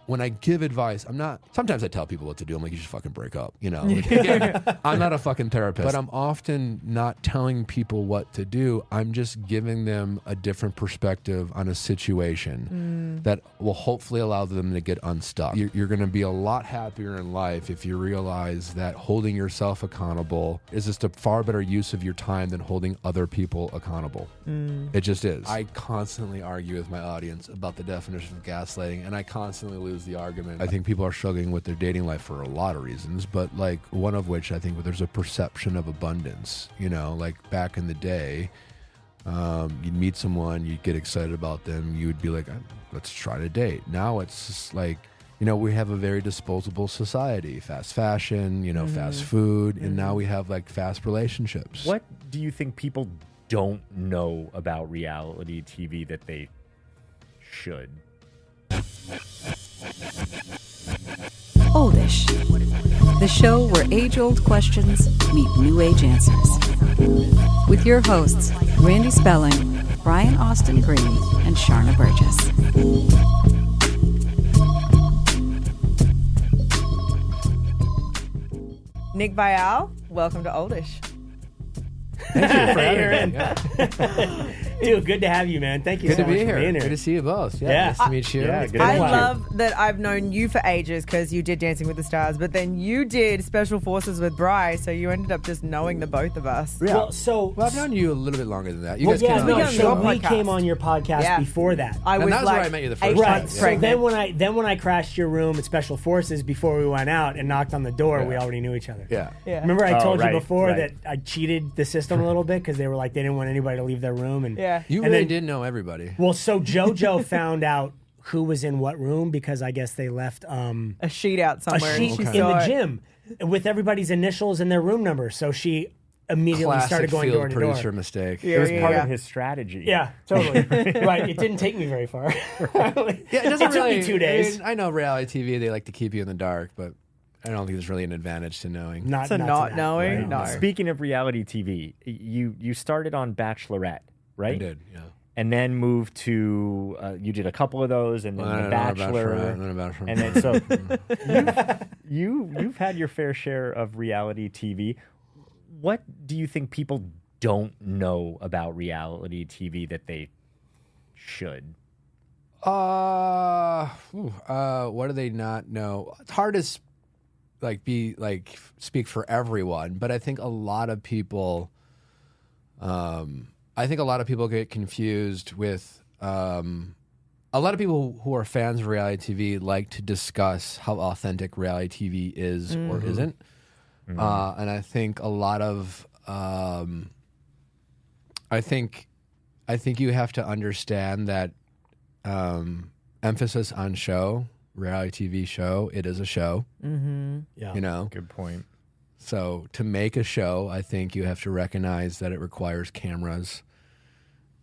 when I give advice, sometimes I tell people what to do. I'm like, you should fucking break up, you know? Like, again, I'm not a fucking therapist, but I'm often not telling people what to do. I'm just giving them a different perspective on a situation that will hopefully allow them to get unstuck. You're going to be a lot happier in life if you realize that holding yourself accountable is just a far better use of your time than holding other people accountable. It just is. I constantly argue with my audience about the definition of gaslighting, and I constantly lose the argument. I think people are struggling with their dating life for a lot of reasons, but like one of which I think there's a perception of abundance. You know, like back in the day, you'd meet someone, you'd get excited about them, you would be like, let's try to date. Now it's just like, you know, we have a very disposable society, fast fashion, you know, fast food, and now we have like fast relationships. What do you think people don't know about reality TV that they should? Oldish, the show where age-old questions meet new-age answers. With your hosts, Randy Spelling, Brian Austin Green, and Sharna Burgess. Nick Viall, welcome to Oldish. Thank you for having me. Dude, good to have you, man. Thank you so much for being here. Good to see you both. Yeah. Nice to meet you. Yeah, good to I meet you. love that I've known you for ages because you did Dancing with the Stars, but then you did Special Forces with Bri, so you ended up just knowing the both of us. Yeah. Well, I've known you a little bit longer than that. You well, guys yeah, came no, on on the so show. we podcast. came on your podcast Yeah. before that. I was And that was like where I met you the first 8 time. months So pregnant. then when I crashed your room at Special Forces before we went out and knocked on the door, we already knew each other. Yeah. Yeah. Remember I told right, you before right. that I cheated the system a little bit because they were like they didn't want anybody to leave their room and Yeah. You and really then- did know everybody. Well, so JoJo found out who was in what room because I guess they left A sheet out a somewhere. and sheet she in saw the it. gym with everybody's initials and their room number. So she immediately Classic started going field door to door. producer mistake. Yeah, It was yeah, part yeah. of his strategy. Yeah, totally. Right. It didn't take me very far. Yeah, it doesn't It took really, me 2 days. I know reality TV, they like to keep you in the dark, but I don't think there's really an advantage to knowing. Not To to not that, knowing? right? No. Speaking of reality TV, you started on Bachelorette, right? I did, yeah. And then moved to you did a couple of those, and then The Bachelor, And then a Bachelor. and then so you've had your fair share of reality TV. What do you think people don't know about reality TV that they should? What do they not know? It's hard to speak for everyone, but I think a lot of people get confused with a lot of people who are fans of reality TV like to discuss how authentic reality TV is or isn't. And I think a lot of I think you have to understand that emphasis on show, reality TV show, it is a show. Yeah. You know? Good point. So to make a show, I think you have to recognize that it requires cameras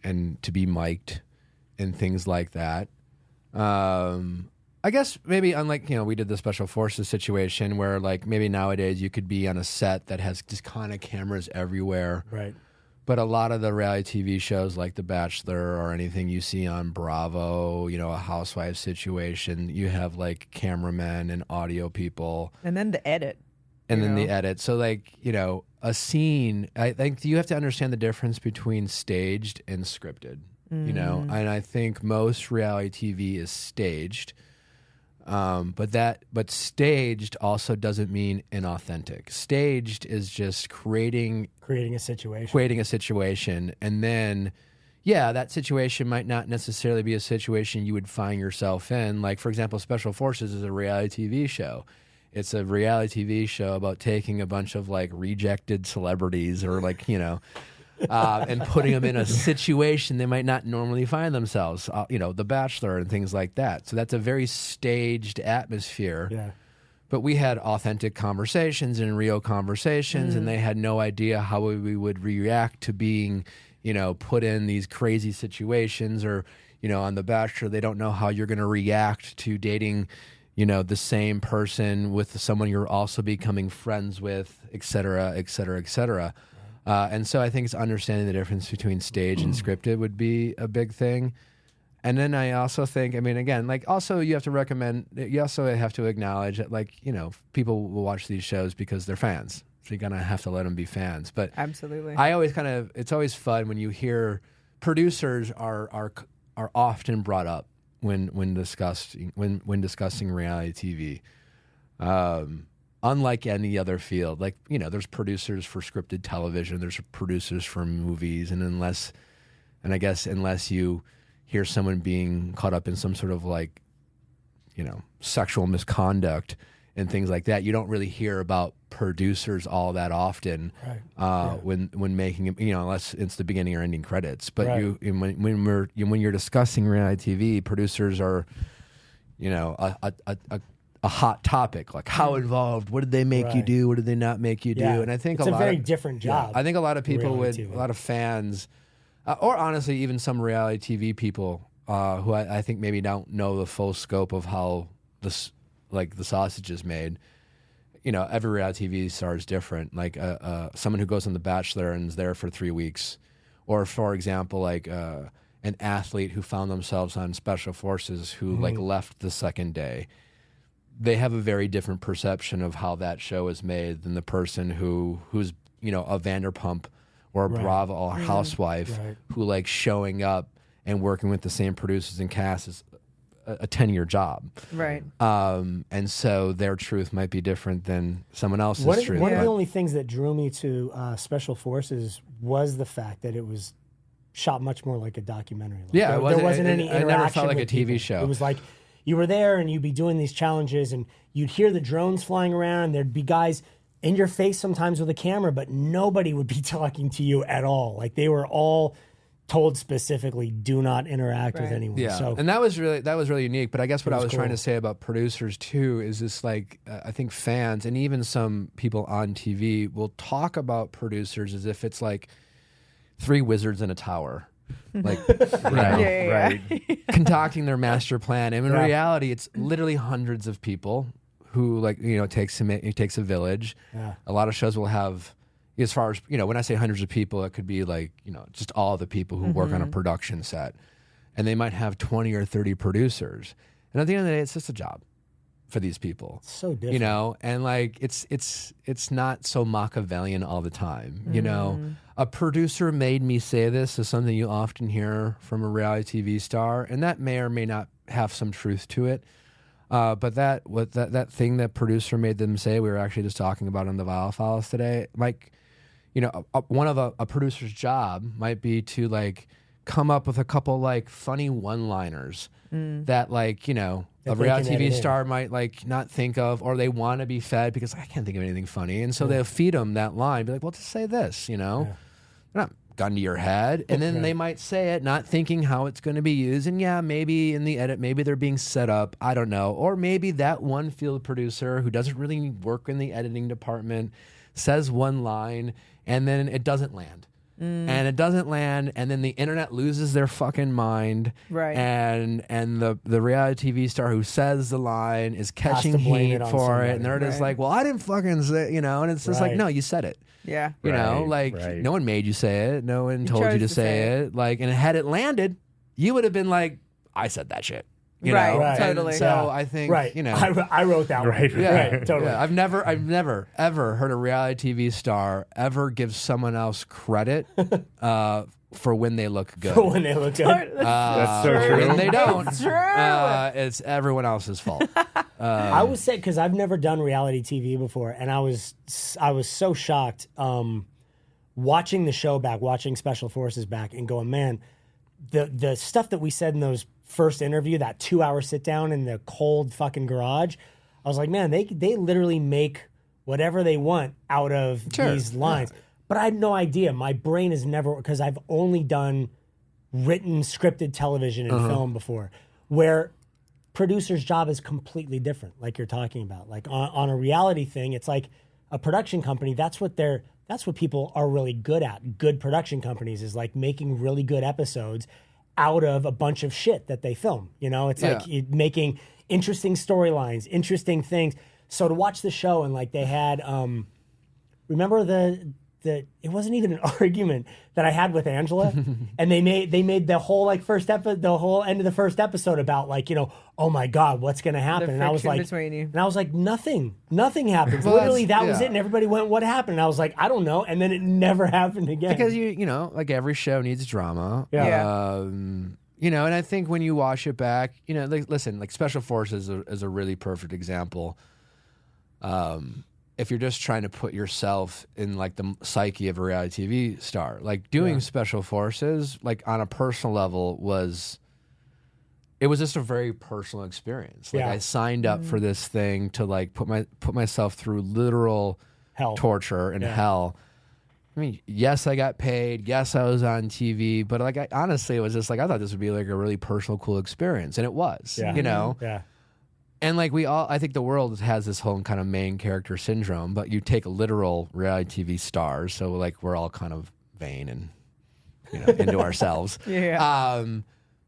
and to be mic'd and things like that. I guess maybe unlike, we did the Special Forces situation where like maybe nowadays you could be on a set that has just kind of cameras everywhere. Right. But a lot of the reality TV shows like The Bachelor or anything you see on Bravo, a housewife situation, you have like cameramen and audio people. And then the edit. And then know? the edit. So like, a scene, I think you have to understand the difference between staged and scripted, and I think most reality TV is staged. But staged also doesn't mean inauthentic. Staged is just creating Creating a situation. And then, that situation might not necessarily be a situation you would find yourself in. Like, for example, Special Forces is a reality TV show. It's a reality TV show about taking a bunch of like rejected celebrities or like, and putting them in a situation they might not normally find themselves, The Bachelor and things like that. So that's a very staged atmosphere. Yeah. But we had authentic conversations and real conversations, and they had no idea how we would react to being, put in these crazy situations or, on The Bachelor, they don't know how you're going to react to dating, the same person with someone you're also becoming friends with, et cetera, et cetera, et cetera. And so I think it's understanding the difference between stage and scripted would be a big thing. And then I also think, I mean, again, like also you also have to acknowledge that, like, you know, people will watch these shows because they're fans. So you're going to have to let them be fans. But absolutely, I always it's always fun when you hear producers are often brought up when discussing reality TV. Unlike any other field, like, you know, there's producers for scripted television, there's producers for movies, and I guess unless you hear someone being caught up in some sort of, like, you know, sexual misconduct and things like that, you don't really hear about producers all that often, when making, you know, unless it's the beginning or ending credits. But when you're discussing reality TV, producers are, you know, a hot topic, like how involved, what did they make you do, what did they not make you do? And I think it's a very different job. I think a lot of people a lot of fans, or honestly even some reality TV people who I think maybe don't know the full scope of how this, like, the sausage is made. You know, every reality TV star is different. Like someone who goes on The Bachelor and is there for 3 weeks, or for example, like an athlete who found themselves on Special Forces who like left the second day. They have a very different perception of how that show is made than the person who's, you know, a Vanderpump or a Bravo or a housewife who, like, showing up and working with the same producers and cast is a 10-year job. Right. And so their truth might be different than someone else's truth. One of the only things that drew me to Special Forces was the fact that it was shot much more like a documentary. Like, there wasn't any interaction. It never felt like a TV people. show. It was like you were there and you'd be doing these challenges and you'd hear the drones flying around. There'd be guys in your face sometimes with a camera, but nobody would be talking to you at all. Like, they were all told specifically, do not interact with anyone. Yeah, so, and that was really unique. But I guess what I was trying to say about producers too is this, like, I think fans and even some people on TV will talk about producers as if it's like three wizards in a tower. Like, concocting their master plan. And in reality, it's literally hundreds of people who, like, you know, it takes a village. Yeah. A lot of shows will have, as far as, you know, when I say hundreds of people, it could be like, you know, just all the people who work on a production set. And they might have 20 or 30 producers. And at the end of the day, it's just a job for these people. It's so different. You know, and like it's not so Machiavellian all the time. You know, a producer made me say this is something you often hear from a reality TV star, and that may or may not have some truth to it. But that thing that producer made them say, we were actually just talking about on the Viall Files today. Like, you know, one of a producer's job might be to, like, come up with a couple, like, funny one-liners that, like, you know, a reality TV star might, like, not think of, or they want to be fed because I can't think of anything funny, and so they'll feed them that line, be like, well, just say this, you know. They're not gun to your head, and then they might say it not thinking how it's going to be used, and maybe in the edit, maybe they're being set up, I don't know, or maybe that one field producer who doesn't really work in the editing department says one line and then it doesn't land. And it doesn't land, and then the internet loses their fucking mind. Right. And the reality TV star who says the line is catching heat for it, and they're just like, well, I didn't fucking say, you know, and it's just like, no, you said it. Yeah. You know, like, no one made you say it. No one told you to say it. Like, and had it landed, you would have been like, I said that shit. You know? Totally. And so I think, you know, I wrote that one. Totally. Yeah. I've never ever heard a reality TV star ever give someone else credit for when they look good. For when they look good. That's so true. When they don't, it's everyone else's fault. I was saying, because I've never done reality TV before, and I was so shocked watching the show back, watching Special Forces back, and going, man, the stuff that we said in those first interview, that 2-hour sit down in the cold fucking garage, I was like, man, they literally make whatever they want out of these lines. But I had no idea. My brain is never, because I've only done written, scripted television and film before, where producer's job is completely different, like you're talking about. Like on a reality thing, it's like a production company, that's what people are really good at. Good production companies is like making really good episodes out of a bunch of shit that they film. You know, it's like making interesting storylines, interesting things. So to watch the show, and like they had, remember the it wasn't even an argument that I had with Angela, and they made the whole like the whole end of the first episode about like, you know, oh my God, what's gonna happen? And I was like, between you. and I was like, nothing happens. Well, Literally, that was yeah. it, and everybody went, what happened? And I was like, I don't know, and then it never happened again. Because you know, like every show needs drama. Yeah. You know, and I think when you watch it back, you know, like listen, like Special Forces is a really perfect example. If you're just trying to put yourself in like the psyche of a reality TV star, like doing Special Forces, like on a personal level it was just a very personal experience. Like I signed up for this thing to like put myself through literal Hell. torture and hell. I mean, yes, I got paid. Yes, I was on TV, but like, honestly, it was just like I thought this would be like a really personal, cool experience, and it was. Yeah. You know, Yeah. and like I think the world has this whole kind of main character syndrome. But you take literal reality TV stars, so like we're all kind of vain and into ourselves. Yeah.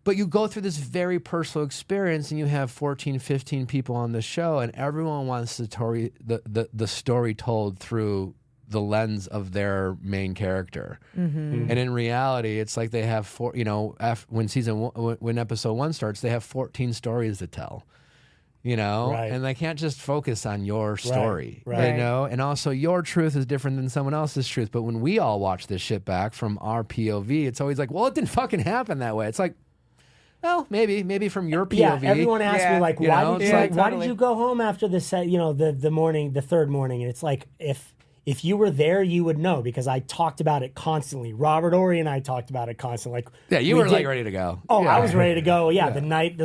But you go through this very personal experience, and you have 14, 15 people on the show, and everyone wants the story told through the lens of their main character. And in reality, it's like they have when episode 1 starts, they have 14 stories to tell, Right. and they can't just focus on your story, Right. and also your truth is different than someone else's truth. But when we all watch this shit back from our POV, it's always like, well, it didn't fucking happen that way. It's like, well, maybe from your POV. Yeah, everyone asks me like, You why know, did it's you like- why did you go home after the the third morning? And it's like if you were there, you would know because I talked about it constantly. Robert Ory and I talked about it constantly. Like, Yeah, you we were like did- ready to go. Oh, Yeah. I was ready to go. Yeah, the night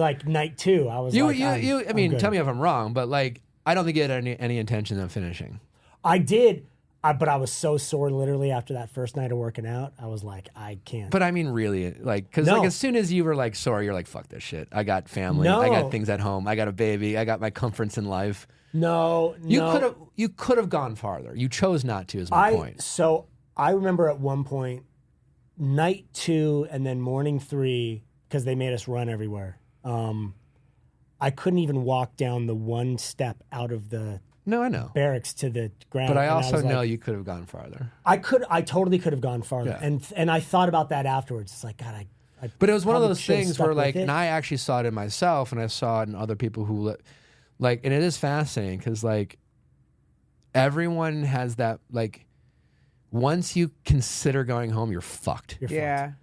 2, I was You, like, I mean, I'm tell good. me if I'm wrong, but like, I don't think you had any intention of finishing. I did, but I was so sore literally after that first night of working out. I was like, I can't. But I mean, really, like, because No. like as soon as you were like sore, you're like, fuck this shit. I got family. No. I got things at home. I got a baby. I got my comforts in life. no, You could have gone farther. You chose not to. Is my point. So I remember at one point, night 2 and then morning 3, because they made us run everywhere. I couldn't even walk down the one step out of the No, I know. barracks to the ground. But I and also was know like, you could have gone farther. I totally could have gone farther. Yeah. And I thought about that afterwards. It's like, God, I But it was one of probably those should've things stuck where with like, it. and I actually saw it in myself, and I saw it in other people who, like, and it is fascinating because like, everyone has that like, once you consider going home, you're fucked. You're Yeah. fucked.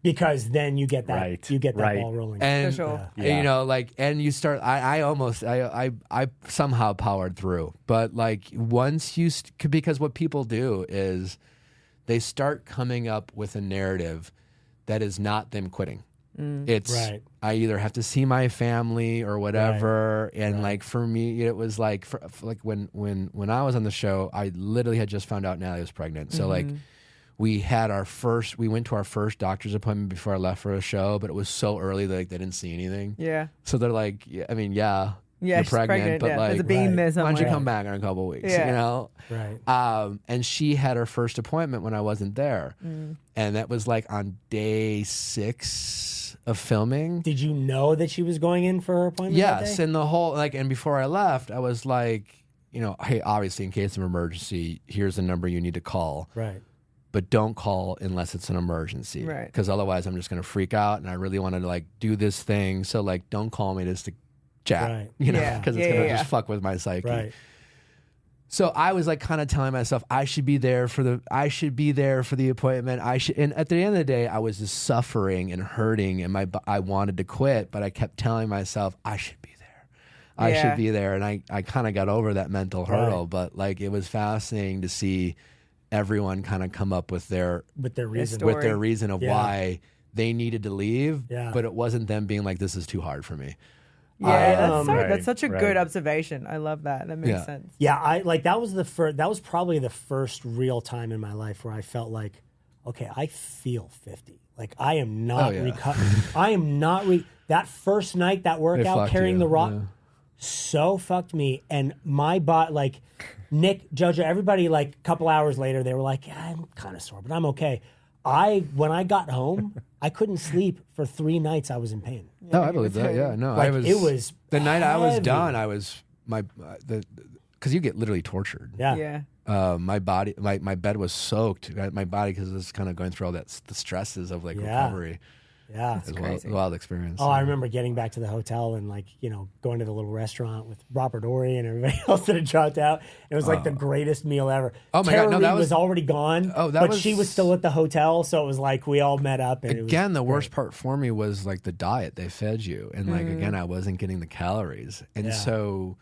Because then you get that Right, you get that right. ball rolling. And For sure. you know, like, and you start. I somehow powered through, but like once you, because what people do is they start coming up with a narrative that is not them quitting. It's Right. I either have to see my family or whatever, and like for me, it was like like when I was on the show, I literally had just found out Natalie was pregnant, so like. We went to our first doctor's appointment before I left for a show, but it was so early that like, they didn't see anything. Yeah. So they're like, yeah, I mean, yeah, Yeah, you're she's pregnant, but yeah. like, There's a beam there why don't you somewhere. come back in a couple of weeks? Yeah. You know? Right. And she had her first appointment when I wasn't there. And that was like on day 6 of filming. Did you know that she was going in for her appointment? that Yes. day? And the whole, like, and before I left, I was like, you know, hey, obviously, in case of emergency, here's the number you need to call. Right. But don't call unless it's an emergency. Right. Because otherwise I'm just going to freak out, and I really wanted to like do this thing. So like, don't call me just to chat, Right. you know, Yeah. because it's Yeah, going to yeah, just yeah. fuck with my psyche. Right. So I was like kind of telling myself I should be there for the appointment. And at the end of the day, I was just suffering and hurting, and I wanted to quit, but I kept telling myself I should be there. I Yeah. should be there. And I kind of got over that mental hurdle, but like it was fascinating to see everyone kind of come up with their reason. story. with their reason of Yeah. why they needed to leave, Yeah. but it wasn't them being like, this is too hard for me. Yeah, Right, that's such a right. good observation. I love that. That makes Yeah. sense. Yeah, I like that was probably the first real time in my life where I felt like, okay, I feel 50. Like I am not yeah. I am not that first night, that workout fucked carrying you, the rock yeah. so fucked me, and my body, like Nick, Jojo, everybody, like a couple hours later, they were like, yeah, I'm kind of sore, but I'm okay. When I got home, I couldn't sleep for 3 nights. I was in pain. No, I believe that. Yeah, no, Like, I was. it was the night I was heavy. done. I was because you get literally tortured. Yeah. Yeah. My body, my bed was soaked. My body, because it's kind of going through all the stresses of like recovery. Yeah, It was a wild experience. Oh, I remember getting back to the hotel and going to the little restaurant with Robert Ory and everybody else that had dropped out. It was like the greatest meal ever. Oh my God, no, that was already gone. Oh, but she was still at the hotel, so it was like we all met up. And again, the worst part for me was like the diet they fed you, and like again, I wasn't getting the calories, and so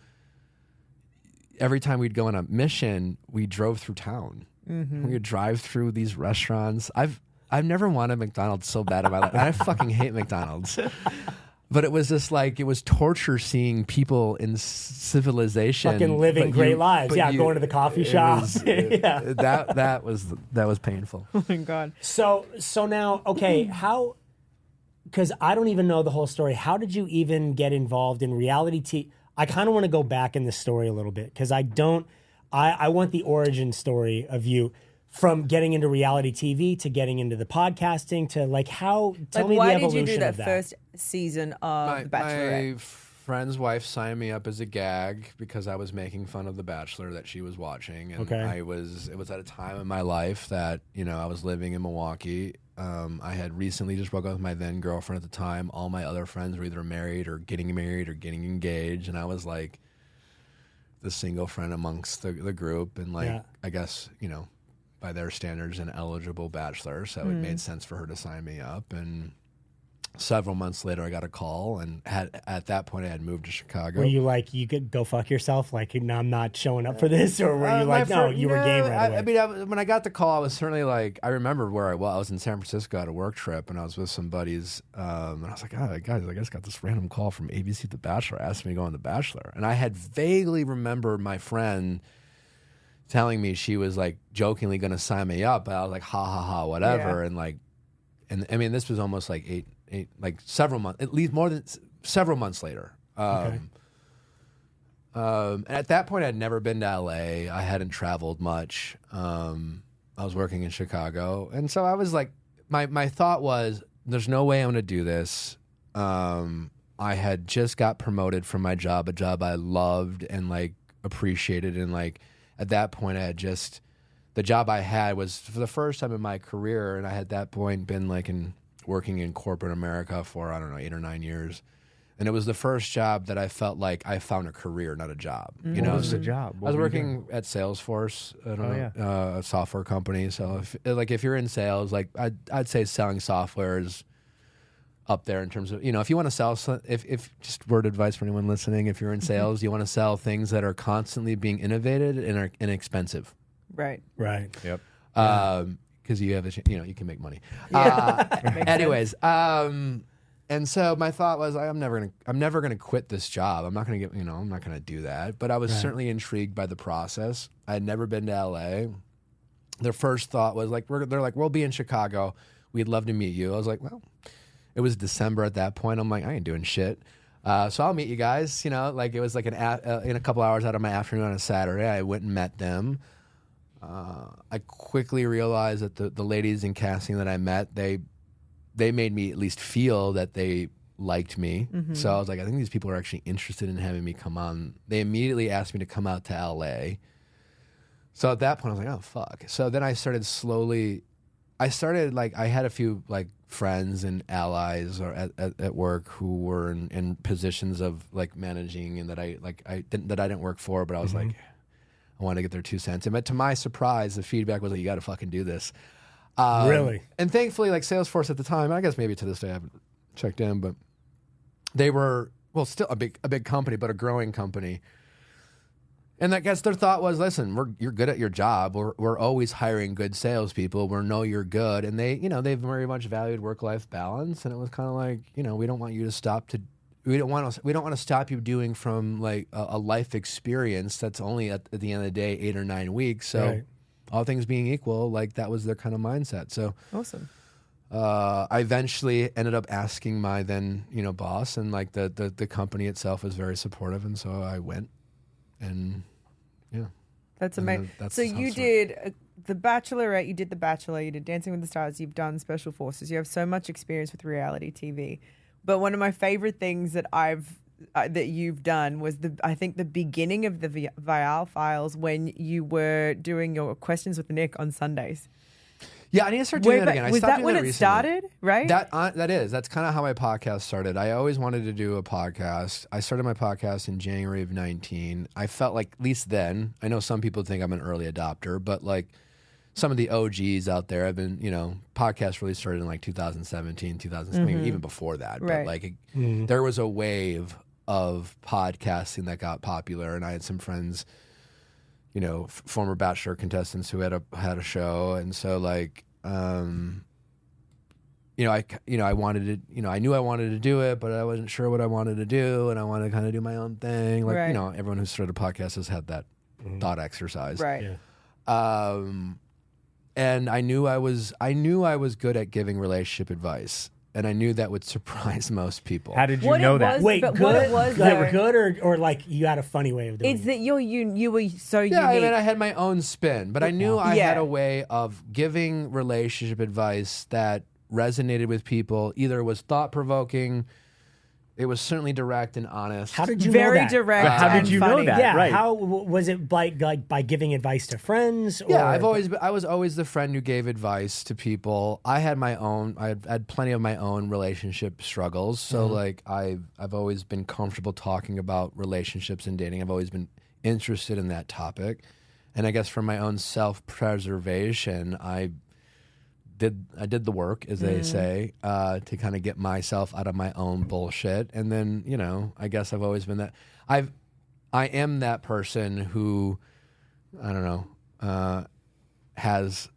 every time we'd go on a mission, we drove through town. We would drive through these restaurants. I've never wanted McDonald's so bad in my life. And I fucking hate McDonald's. But it was just like, it was torture seeing people in civilization. Fucking living great lives. Yeah, going to the coffee shop. That was painful. Oh my God. So now, okay, how, because I don't even know the whole story. How did you even get involved in reality TV? I kind of want to go back in the story a little bit because I want the origin story of you. From getting into reality TV to getting into the podcasting to like how, tell me the evolution of that. Why did you do that first season of The Bachelorette? My friend's wife signed me up as a gag because I was making fun of The Bachelor that she was watching. And it was at a time in my life that, I was living in Milwaukee. I had recently just broke up with my then girlfriend at the time. All my other friends were either married or getting engaged. And I was like the single friend amongst the group. And I guess, by their standards, an eligible bachelor, so it made sense for her to sign me up. And several months later, I got a call, and at that point, I had moved to Chicago. Were you like, you could go fuck yourself? Like, no, I'm not showing up for this? Or were you like, no, you were game right away? I mean, when I got the call, I was certainly like, I remember where I was. I was in San Francisco at a work trip, and I was with some buddies, and I was like, oh, guys, I just got this random call from ABC The Bachelor asking me to go on The Bachelor. And I had vaguely remembered my friend telling me she was like jokingly going to sign me up, but I was like, ha ha ha, whatever. Yeah. And I mean, this was almost like several months, at least more than several months later. And at that point, I'd never been to LA. I hadn't traveled much. I was working in Chicago. And so I was like, my thought was, there's no way I'm going to do this. I had just got promoted from my job, a job I loved and like appreciated, and like, at that point, the job I had was for the first time in my career, and I had at that point been like working in corporate America for, 8 or 9 years. And it was the first job that I felt like I found a career, not a job. What was the job? I was working at Salesforce, a software company. So if you're in sales, like I'd say selling software is up there in terms of, if you want to sell, if just word advice for anyone listening, if you're in sales, you want to sell things that are constantly being innovated and are inexpensive. Right. Yep. Because you have you can make money. Anyways, and so my thought was, I'm never gonna quit this job. I'm not gonna I'm not gonna do that. But I was certainly intrigued by the process. I had never been to LA. Their first thought was like, they're like, we'll be in Chicago. We'd love to meet you. I was like, well. It was December at that point. I'm like, I ain't doing shit. So I'll meet you guys. Like it was like in a couple hours out of my afternoon on a Saturday. I went and met them. I quickly realized that the ladies in casting that I met, they made me at least feel that they liked me. Mm-hmm. So I was like, I think these people are actually interested in having me come on. They immediately asked me to come out to LA. So at that point, I was like, oh, fuck. So then I started I had a few like friends and allies or at work who were in positions of like managing, and that I didn't work for, but I was like, I wanted to get their 2 cents. But to my surprise, the feedback was like, you got to fucking do this. Really? And thankfully, like Salesforce at the time, I guess maybe to this day I haven't checked in, but they were still a big company, but a growing company. And I guess their thought was, listen, you're good at your job. We're always hiring good salespeople. We know you're good. And they very much valued work-life balance. And it was kind of like, we don't want you to stop we don't want to stop you doing from like a life experience that's only at the end of the day 8 or 9 weeks. So all things being equal, like that was their kind of mindset. So awesome. I eventually ended up asking my then boss, and like the company itself was very supportive, and so I went. And yeah, that's amazing. So you did The Bachelorette, you did The Bachelor, you did Dancing with the Stars, you've done Special Forces. You have so much experience with reality TV. But one of my favorite things that I've that you've done was I think the beginning of the Viall Files when you were doing your questions with Nick on Sundays. Yeah, I need to start doing that again. Was that when it started, right? That's kind of how my podcast started. I always wanted to do a podcast. I started my podcast in January of 19. I felt like, at least then, I know some people think I'm an early adopter, but like some of the OGs out there have been, podcasts really started in like 2017, even before that. Right. But like there was a wave of podcasting that got popular, and I had some friends, former Bachelor contestants who had a show, and so like, I wanted to, I knew I wanted to do it, but I wasn't sure what I wanted to do, and I wanted to kind of do my own thing. Like, Right. Everyone who's started a podcast has had that thought exercise, Right. Yeah. and I knew I was good at giving relationship advice. And I knew that would surprise most people. How did you What know it that? was- Wait, but good? what it was, like though- good or like you had a funny way of doing It's it? that you were so Yeah, unique. I had my own spin, but I knew I Yeah. had a way of giving relationship advice that resonated with people. Either was thought-provoking, it was certainly direct and honest. How did you Very know that? direct. How did and you know funny. that? Yeah, Right. how was it by giving advice to friends? Yeah, or, I was always the friend who gave advice to people. I had plenty of my own relationship struggles. So like I've always been comfortable talking about relationships and dating. I've always been interested in that topic. And I guess for my own self-preservation, I did the work, as they say, to kind of get myself out of my own bullshit. And then, I guess I've always been that. I am that person who, I don't know, has,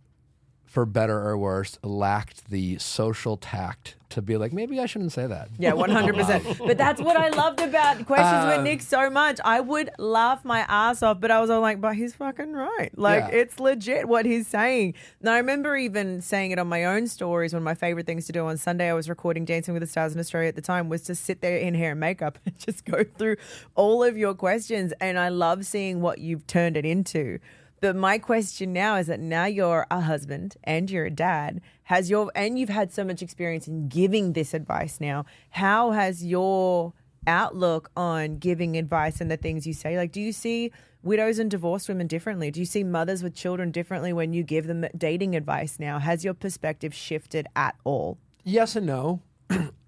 for better or worse, lacked the social tact to be like, maybe I shouldn't say that. Yeah, 100%. But that's what I loved about Questions with Nick so much. I would laugh my ass off, but I was all like, but he's fucking right. Like, Yeah. it's legit what he's saying. And I remember even saying it on my own stories. One of my favorite things to do on Sunday, I was recording Dancing with the Stars in Australia at the time, was to sit there in hair and makeup and just go through all of your questions. And I love seeing what you've turned it into. But my question now is that now you're a husband and you're a dad. And you've had so much experience in giving this advice now. How has your outlook on giving advice and the things you say? Like, do you see widows and divorced women differently? Do you see mothers with children differently when you give them dating advice now? Has your perspective shifted at all? Yes and no.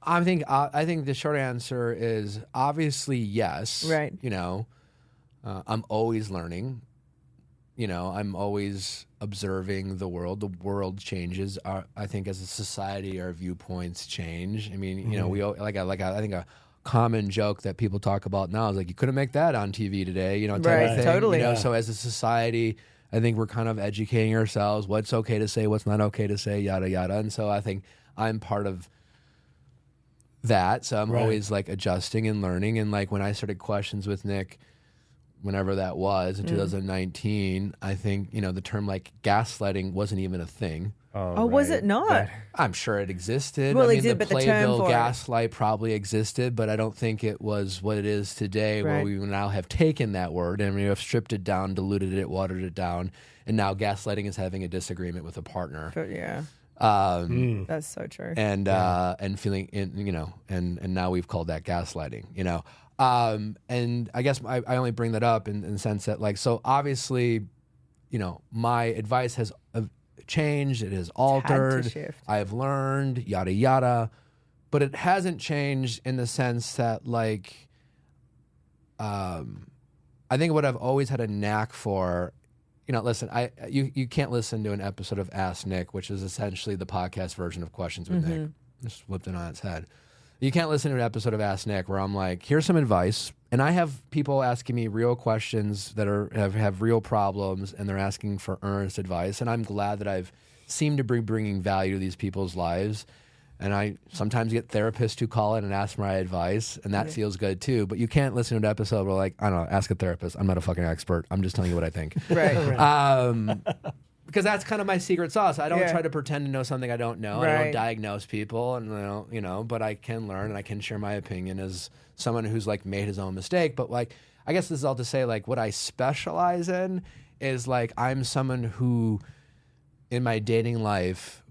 I think the short answer is obviously yes. Right. I'm always learning. I'm always observing the world. The world changes. I think as a society, our viewpoints change. I mean, we I think a common joke that people talk about now is like, you couldn't make that on TV today, type Right, of thing. totally. Yeah. So as a society, I think we're kind of educating ourselves what's okay to say, what's not okay to say, yada yada. And so I think I'm part of that. So I'm always like adjusting and learning. And like when I started Questions with Nick, whenever that was in 2019, I think, the term like gaslighting wasn't even a thing. Oh, was it not? I'm sure it existed. Well, I it mean, did, the but the term Playbill for it. gaslight probably existed, but I don't think it was what it is today, where Right. we now have taken that word and we have stripped it down, diluted it, watered it down, and now gaslighting is having a disagreement with a partner. But yeah, that's so true. And feeling and now we've called that gaslighting, and I guess I only bring that up in the sense that, like, so obviously, my advice has changed, it has altered, shift. I have learned, yada yada, but it hasn't changed in the sense that, like, I think what I've always had a knack for, listen, you can't listen to an episode of Ask Nick, which is essentially the podcast version of Questions with Nick. Just flipped it on its head. You can't listen to an episode of Ask Nick where I'm like, here's some advice, and I have people asking me real questions that have real problems, and they're asking for earnest advice, and I'm glad that I've seemed to be bringing value to these people's lives. And I sometimes get therapists who call in and ask my advice, and that feels good too. But you can't listen to an episode where, like, I don't know, ask a therapist. I'm not a fucking expert. I'm just telling you what I think. Right. Because that's kind of my secret sauce. I don't Yeah. try to pretend to know something I don't know. I Right. don't diagnose people, and but I can learn and I can share my opinion as someone who's like made his own mistake. But like, I guess this is all to say, like, what I specialize in is, like, I'm someone who, in my dating life,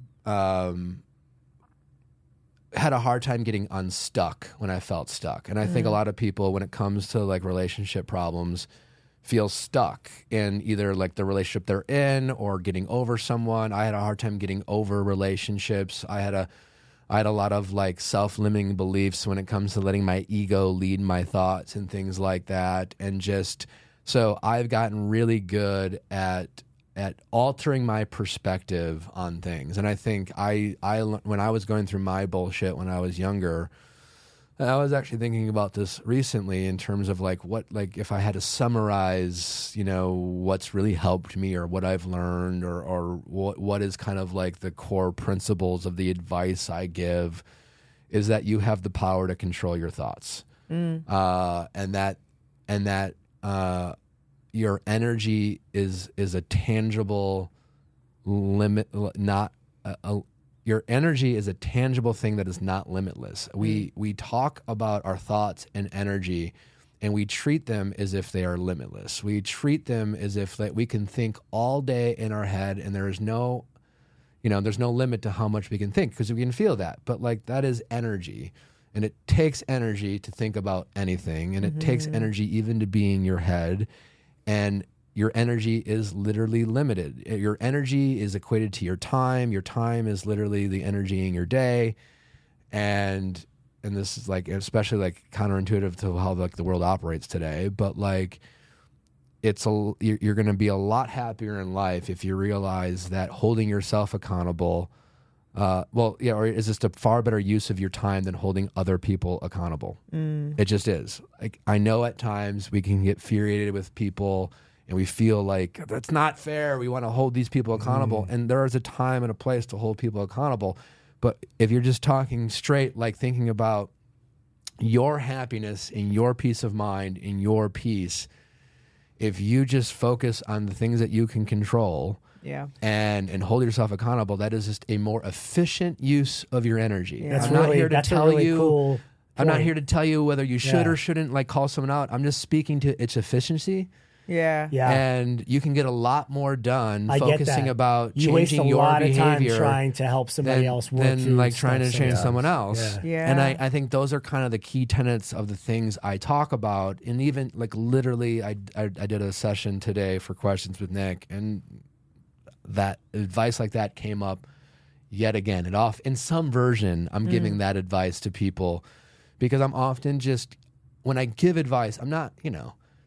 had a hard time getting unstuck when I felt stuck. And I think a lot of people, when it comes to like relationship problems, feel stuck in either like the relationship they're in or getting over someone. I had a hard time getting over relationships. I had a lot of like self-limiting beliefs when it comes to letting my ego lead my thoughts and things like that. And just, so I've gotten really good at altering my perspective on things. And I think I when I was going through my bullshit when I was younger, I was actually thinking about this recently in terms of like what, like if I had to summarize, you know, what's really helped me or what I've learned or what is kind of like the core principles of the advice I give, is that you have the power to control your thoughts. And that your energy is a tangible limit, your energy is a tangible thing that is not limitless. We talk about our thoughts and energy, and we treat them as if they are limitless. We treat them as if that we can think all day in our head, and there is no, there's no limit to how much we can think because we can feel that. But like that is energy, and it takes energy to think about anything, and it takes energy even to be in your head, and your energy is literally limited. Your energy is equated to your time. Your time is literally the energy in your day. And this is like, especially like counterintuitive to how like the world operates today. But like, you're going to be a lot happier in life if you realize that holding yourself accountable, or is just a far better use of your time than holding other people accountable. It just is. Like, I know at times we can get infuriated with people, and we feel like that's not fair. We want to hold these people accountable. And there is a time and a place to hold people accountable. But if you're just talking straight, like thinking about your happiness and your peace of mind and your peace, if you just focus on the things that you can control and hold yourself accountable, that is just a more efficient use of your energy. Yeah. I'm not here to tell you. Cool I'm not here to tell you whether you should or shouldn't like call someone out. I'm just speaking to its efficiency. Yeah. And you can get a lot more done focusing about changing your behavior. You waste a lot of time trying to help somebody else work than through like trying to change someone else. Yeah. And I think those are kind of the key tenets of the things I talk about. And even like literally, I did a session today for questions with Nick, and that advice like that came up yet again. And in some version, I'm giving that advice to people because I'm often just, when I give advice, I'm not,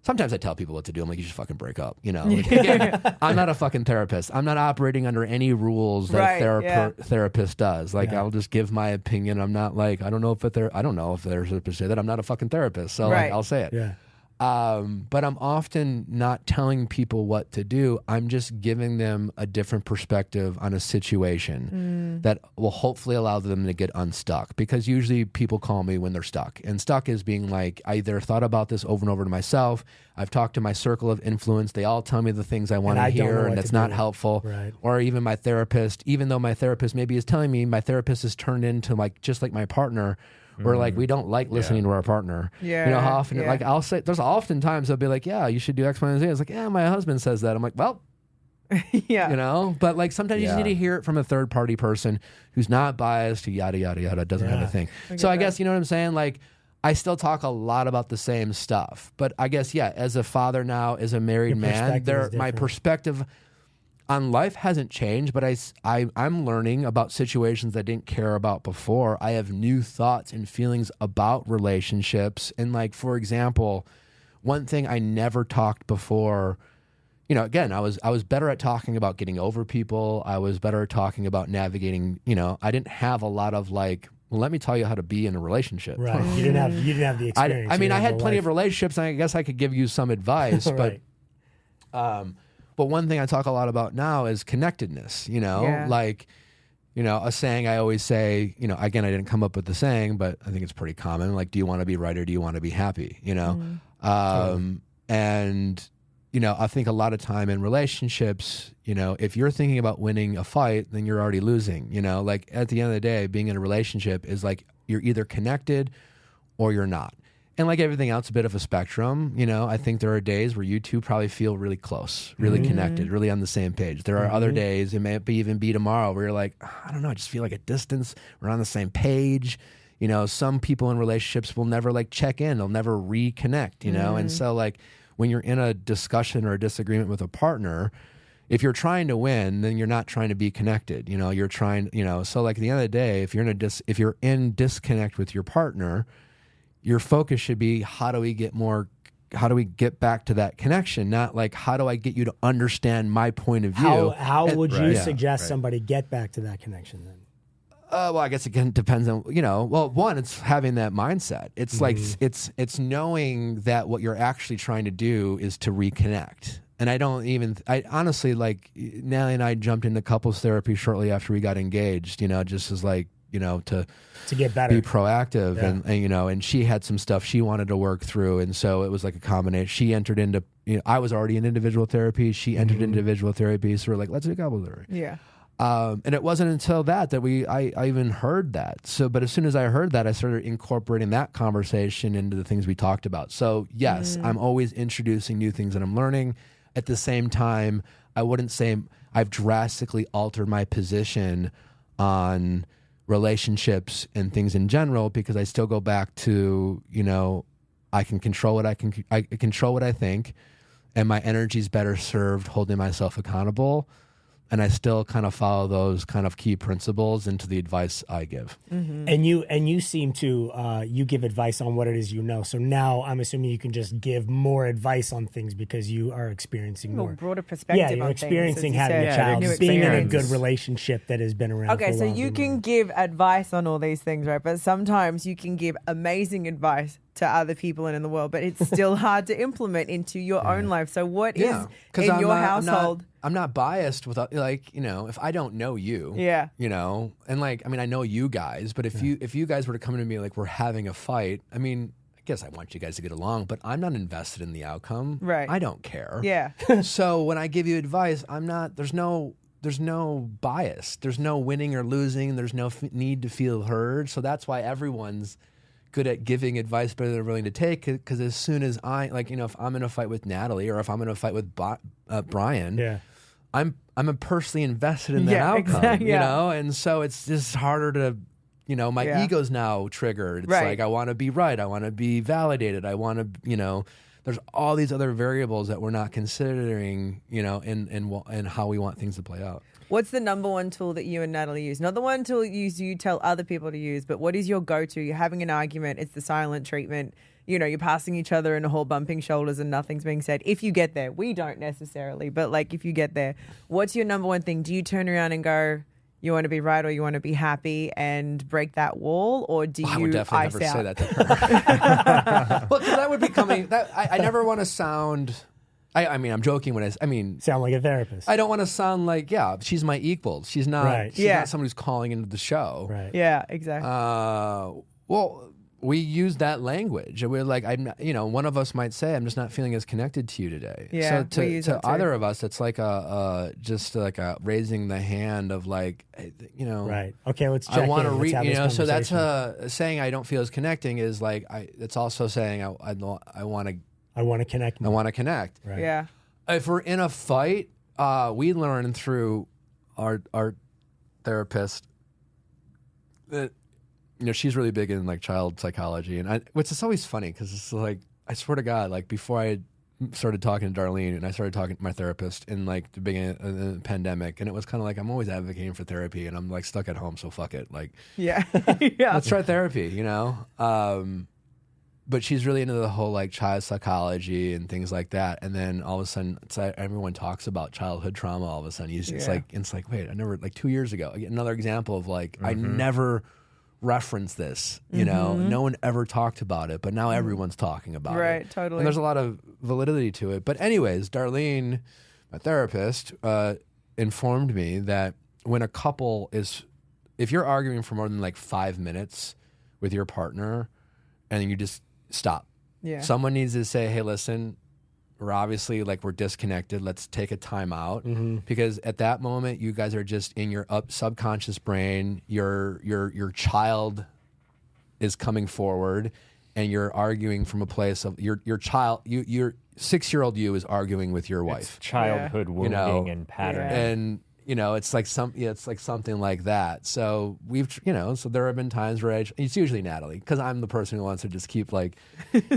sometimes I tell people what to do. I'm like, you should fucking break up. Like, again, I'm not a fucking therapist. I'm not operating under any rules that a therapist does. Like, I'll just give my opinion. I'm not like, I don't know if there's a say that. I'm not a fucking therapist. So like, I'll say it. Yeah. But I'm often not telling people what to do. I'm just giving them a different perspective on a situation that will hopefully allow them to get unstuck. Because usually people call me when they're stuck. And stuck is being like, I either thought about this over and over to myself. I've talked to my circle of influence. They all tell me the things I want to hear, and it's not helpful. Right. Or even my therapist, even though my therapist maybe is telling me, my therapist has turned into like, just like my partner, where like we don't like listening to our partner. Yeah. How often like I'll say, there's often times they'll be like, yeah, you should do X, Y, and Z. It's like, yeah, my husband says that. I'm like, well, but like sometimes you just need to hear it from a third party person who's not biased, who yada yada yada, doesn't have a thing. So I guess you know what I'm saying? Like, I still talk a lot about the same stuff, but I guess as a father now, as a married man, my perspective on life hasn't changed, but I'm learning about situations I didn't care about before. I have new thoughts and feelings about relationships. And like, for example, one thing I never talked before, again, I was better at talking about getting over people. I was better at talking about navigating, I didn't have a lot of like, well, let me tell you how to be in a relationship. Right. You didn't have the experience. I mean, I had plenty of relationships, and I guess I could give you some advice, But one thing I talk a lot about now is connectedness, like, a saying I always say, again, I didn't come up with the saying, but I think it's pretty common. Like, do you want to be right or do you want to be happy? And, I think a lot of time in relationships, if you're thinking about winning a fight, then you're already losing, like at the end of the day, being in a relationship is like, you're either connected or you're not. And like everything else, a bit of a spectrum. You know, I think there are days where you two probably feel really close, really connected, really on the same page. There are other days, it may even be tomorrow, where you're like, I don't know, I just feel like a distance. We're on the same page. You know, some people in relationships will never like check in. They'll never reconnect, you know? And so like when you're in a discussion or a disagreement with a partner, if you're trying to win, then you're not trying to be connected. You know, you're trying, you know, so like at the end of the day, if you're in disconnect with your partner, your focus should be how do we get back to that connection, not like how do I get you to understand my point of view. How would you suggest somebody get back to that connection then? Well, I guess again depends on, you know, well, one, it's having that mindset. It's like it's knowing that what you're actually trying to do is to reconnect. And I honestly, like, Natalie and I jumped into couples therapy shortly after we got engaged, you know, just as like, you know, to get better, be proactive, and you know, and she had some stuff she wanted to work through, and so it was like a combination. She entered into, you know, I was already in individual therapy. She entered into individual therapy, so we're like, let's do couples therapy. Yeah. And it wasn't until that I even heard that. So, but as soon as I heard that, I started incorporating that conversation into the things we talked about. So yes, I'm always introducing new things that I'm learning. At the same time, I wouldn't say I've drastically altered my position on relationships and things in general, because I still go back to, you know, I can control what I control what I think, and my energy's better served holding myself accountable. And I still kind of follow those kind of key principles into the advice I give. And you seem to you give advice on what it is you know. So now I'm assuming you can just give more advice on things because you are experiencing more broader perspective. Yeah, you're on experiencing things, having a child, new being in a experience. good relationship that has been around. Okay, for a so while, you can give advice on all these things, right? But sometimes you can give amazing advice to other people and in the world, but it's still hard to implement into your own life. So what is in your household? I'm not biased with, like, you know, if I don't know you, you know, and like, I mean, I know you guys, but if you guys were to come to me like we're having a fight, I mean, I guess I want you guys to get along, but I'm not invested in the outcome. Right. I don't care. Yeah. So when I give you advice, there's no bias. There's no winning or losing. There's no need to feel heard. So that's why everyone's good at giving advice, but they're willing to take it, because as soon as I, like, you know, if I'm in a fight with Natalie or if I'm in a fight with Brian, I'm personally invested in that outcome, you know, and so it's just harder to, you know, my ego's now triggered. It's like I want to be right, I want to be validated, I want to, you know, there's all these other variables that we're not considering, you know, and how we want things to play out. What's the number one tool that you and Natalie use? Not the one tool you tell other people to use, but what is your go-to? You're having an argument, it's the silent treatment. You know, you're passing each other in a hall, bumping shoulders, and nothing's being said. If you get there, we don't necessarily, but like if you get there, what's your number one thing? Do you turn around and go, you want to be right or you want to be happy and break that wall, or do you I would definitely ice never out? say that to her. Well, because that would be coming. I never want to sound. I mean, I'm joking when I mean, sound like a therapist. I don't want to sound like, she's my equal. She's not. Right. She's not someone who's calling into the show. Right. Yeah, exactly. Well, we use that language. We're like, I'm not, you know, one of us might say, I'm just not feeling as connected to you today. Yeah, so we use to that too. either of us, it's like just like a raising the hand of like, hey, you know, Right. Okay, let's check I want to in. Let's have you this know, so that's conversation. saying I don't feel as connecting is like, it's also saying I want to I want to connect. I want to connect. Right. Yeah. If we're in a fight, we learn through our therapist that, you know, she's really big in like child psychology, and which is always funny because it's like, I swear to God, like before I started talking to Darlene and I started talking to my therapist in like the beginning of the pandemic, and it was kind of like, I'm always advocating for therapy and I'm like stuck at home, so fuck it, like Yeah. let's try therapy, you know. But she's really into the whole like child psychology and things like that. And then all of a sudden, it's like everyone talks about childhood trauma. All of a sudden, it's like, wait, I never, like 2 years ago, another example of like, I never referenced this, you know, no one ever talked about it, but now everyone's talking about it. Right, totally. And there's a lot of validity to it. But anyways, Darlene, my therapist, informed me that when a couple if you're arguing for more than like 5 minutes with your partner and you just stop. Yeah. Someone needs to say, hey, listen, we're disconnected. Let's take a time out. Because at that moment, you guys are just in your subconscious brain. Your child is coming forward and you're arguing from a place of your child, your 6-year-old you is arguing with your wife. It's childhood wounding and patterning. And it's like something like that. So so there have been times where it's usually Natalie, because I'm the person who wants to just keep like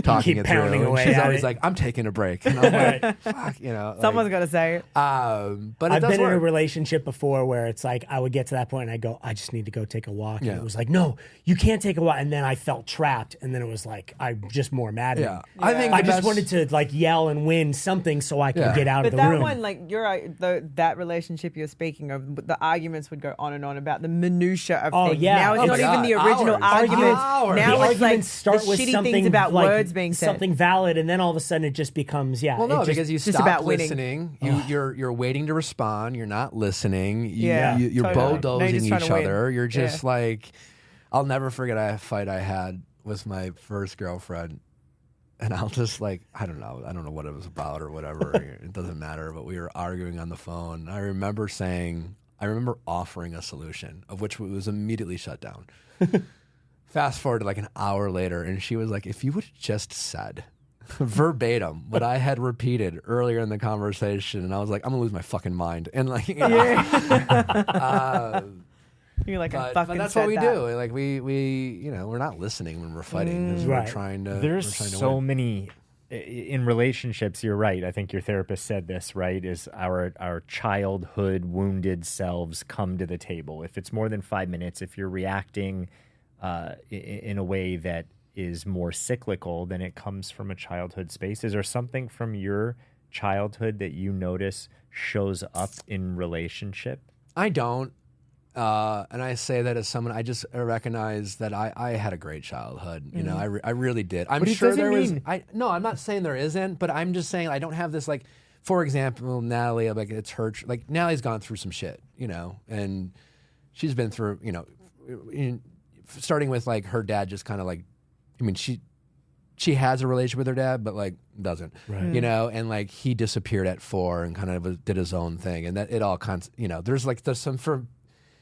talking it pounding through. away And she's at always it. like, I'm taking a break. And I'm like, fuck, Someone's got to say it. But I've it does been in a work. relationship before where it's like I would get to that point and I go, I just need to go take a walk. Yeah. And it was like, no, you can't take a walk. And then I felt trapped. And then it was like, I'm just more mad at Yeah. him. I think I the just best- wanted to like yell and win something so I could Yeah. get out But of the that room. one, like you're right, that relationship you're speaking of, the arguments would go on and on about the minutia of Oh, things. yeah. Now it's Oh not my even the God, original hours. arguments. Hours. Now the it's like arguments the start with shitty something things about like words being said. something valid, and then all of a sudden it just becomes Well, no, because you just stop about winning. listening. You're waiting to respond. You're not listening. Yeah, You're totally. No, you're bulldozing just trying each to win. other. You're just Yeah. like, I'll never forget a fight I had with my first girlfriend, and I'll just like, I don't know what it was about or whatever. It doesn't matter. But we were arguing on the phone. I remember offering a solution, of which was immediately shut down. Fast forward to like an hour later, and she was like, if you would have just said verbatim what I had repeated earlier in the conversation, and I was like, I'm gonna lose my fucking mind. And like, You're like, I but fucking that's said what we that. do. Like we're not listening when we're fighting. 'Cause Right. We're trying to. There's we're trying to so win. many in relationships. You're right. I think your therapist said this, right? Is our childhood wounded selves come to the table. If it's more than 5 minutes, if you're reacting in a way that is more cyclical, then it comes from a childhood space. Is there something from your childhood that you notice shows up in relationship? I don't. And I say that as someone, I just recognize that I had a great childhood. You know, I really did. I'm But it sure doesn't there was. mean- No, I'm not saying there isn't, but I'm just saying I don't have this like. For example, Natalie, like it's her. Like Natalie's gone through some shit, and she's been through, starting with like her dad, just kind of like, I mean, she has a relationship with her dad, but like doesn't, and like he disappeared at 4 and kind of did his own thing, and that it all there's some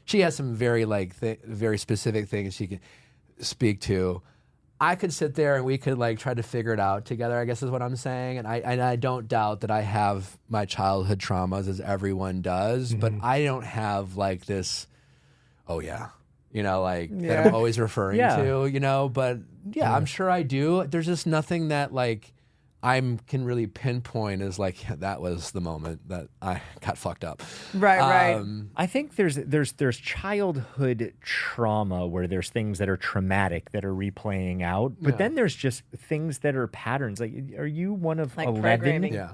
she has some very like very specific things she can speak to. I could sit there and we could like try to figure it out together, I guess is what I'm saying. And I don't doubt that I have my childhood traumas as everyone does, but I don't have like this, that I'm always referring to, but I'm sure I do. There's just nothing that like I can really pinpoint as like, that was the moment that I got fucked up. Right. I think there's childhood trauma where there's things that are traumatic that are replaying out, but then there's just things that are patterns. Like, are you one of Like 11? programming. Yeah.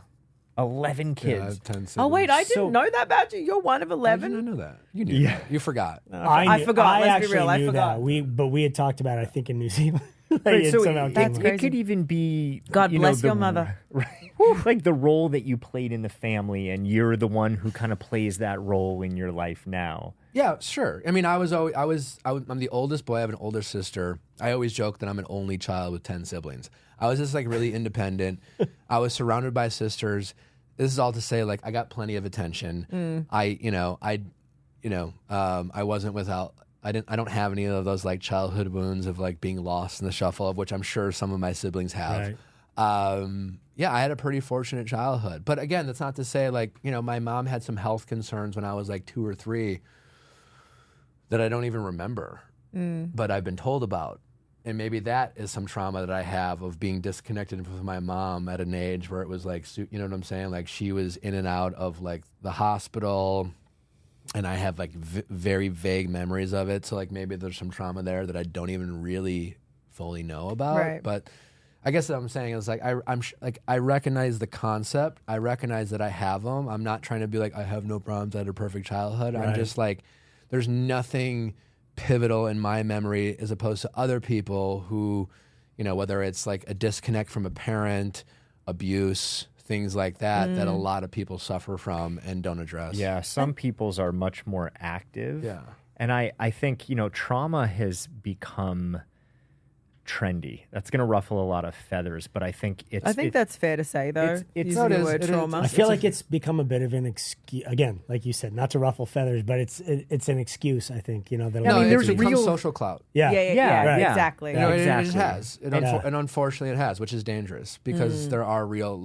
11 Yeah, I kids. have 10 Oh wait, I siblings. didn't know that about you. You're one of How did 11. you not know that? You knew that. You forgot. I forgot. Let's be actually real. I knew forgot. that. But we had talked about it, I think, in New Zealand. Right, It so somehow it, came it, up. it could even be God bless the- your mother. right? Like the role that you played in the family, and you're the one who kind of plays that role in your life now. Yeah, sure. I mean, I'm the oldest boy. I have an older sister. I always joke that I'm an only child with 10 siblings. I was just like really independent. I was surrounded by sisters. This is all to say, like, I got plenty of attention. I wasn't without. I don't have any of those like childhood wounds of like being lost in the shuffle, of which I'm sure some of my siblings have. Right. I had a pretty fortunate childhood. But again, that's not to say like, my mom had some health concerns when I was like 2 or 3 that I don't even remember, but I've been told about. And maybe that is some trauma that I have of being disconnected with my mom at an age where it was like, you know what I'm saying? Like she was in and out of like the hospital, and I have like very vague memories of it. So like maybe there's some trauma there that I don't even really fully know about. Right. But I guess what I'm saying is like I recognize the concept. I recognize that I have them. I'm not trying to be like I have no problems. I had a perfect childhood. I'm just like there's nothing pivotal in my memory as opposed to other people who, whether it's like a disconnect from a parent, abuse, things like that, that a lot of people suffer from and don't address. Yeah, some people's are much more active. Yeah. And I think, trauma has become trendy. That's going to ruffle a lot of feathers, but I think it's. I think that's fair to say, though. it's using the word trauma. I feel like it's become a bit of an excuse. Again, like you said, not to ruffle feathers, but it's an excuse. I think that. No, I mean, there's there's a real real- social clout. Yeah. Yeah, right. exactly. You know, it Exactly. has, and unfortunately, it has, which is dangerous because there are real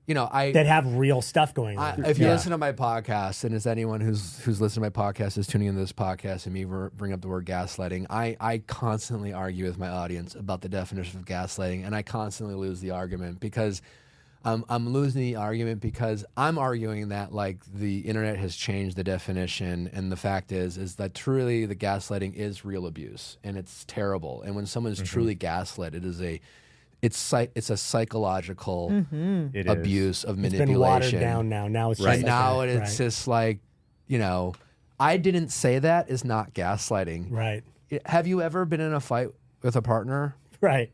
that have real stuff going on. If you listen to my podcast, and as anyone who's listening to my podcast is tuning into this podcast and me bring up the word gaslighting, I constantly argue with my audience about the definition of gaslighting, and I constantly lose the argument because I'm losing the argument because I'm arguing that like the internet has changed the definition, and the fact is that truly the gaslighting is real abuse, and it's terrible. And when someone is truly gaslit, it's a psychological abuse of It's manipulation. been watered down now. Now it's Right just now, like it's just like, I didn't say that is not gaslighting. right, Have you ever been in a fight with a partner? right,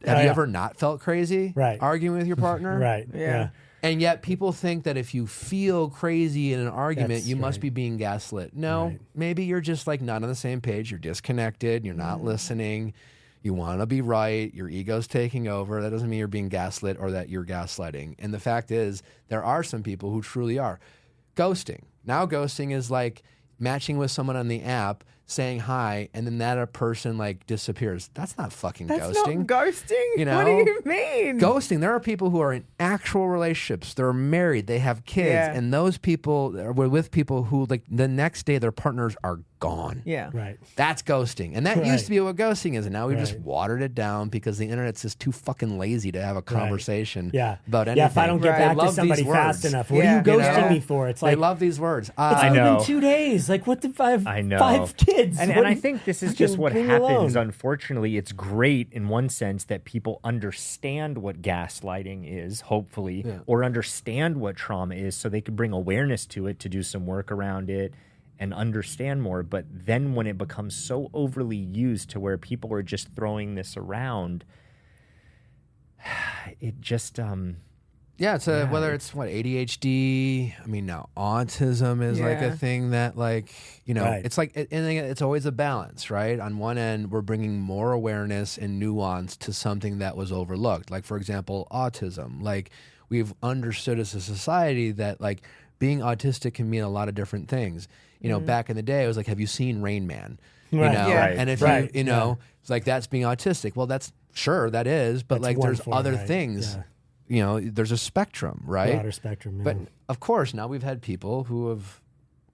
Have Oh, you yeah. ever not felt crazy? Right. Arguing with your partner? right, Yeah. And yet people think that if you feel crazy in an argument, That's you must right. be being gaslit. No, Right. maybe you're just like not on the same page. You're disconnected. You're not listening. You want to be right. Your ego's taking over. That doesn't mean you're being gaslit or that you're gaslighting. And the fact is, there are some people who truly are. Ghosting. Now ghosting is like matching with someone on the app, saying hi, and then that person like disappears. That's not fucking That's ghosting. not ghosting. You know? What do you mean? Ghosting. There are people who are in actual relationships. They're married. They have kids, Yeah. and those people were with people who like the next day their partners are gone. Yeah. right. That's ghosting, and that Right. used to be what ghosting is, and now we've just Right. watered it down because the internet's just too fucking lazy to have a conversation. Yeah. about anything. Yeah, if I don't get Right. back They to love somebody these fast words. enough, what Yeah. are you You ghosting know? me for? It's They like love these words. it's I only know. been 2 days. Like what the five? I know. 5 kids. And What- I think this is just what leave me happens. alone. Unfortunately, it's great in one sense that people understand what gaslighting is, hopefully, or understand what trauma is so they can bring awareness to it to do some work around it and understand more. But then when it becomes so overly used to where people are just throwing this around, it just Yeah, it's whether it's ADHD. I mean, now autism is like a Yeah. thing that Right. it's like, and it's always a balance, right? On one end, we're bringing more awareness and nuance to something that was overlooked. Like, for example, autism. Like, we've understood as a society that like being autistic can mean a lot of different things. Back in the day, it was like, have you seen Rain Man? Right. Yeah. Right. And if Right. you know, it's like that's being autistic. Well, that's sure that is, but That's like one there's form, other right. things. Yeah. There's a spectrum, right? broader spectrum. Yeah. But of course, now we've had people who have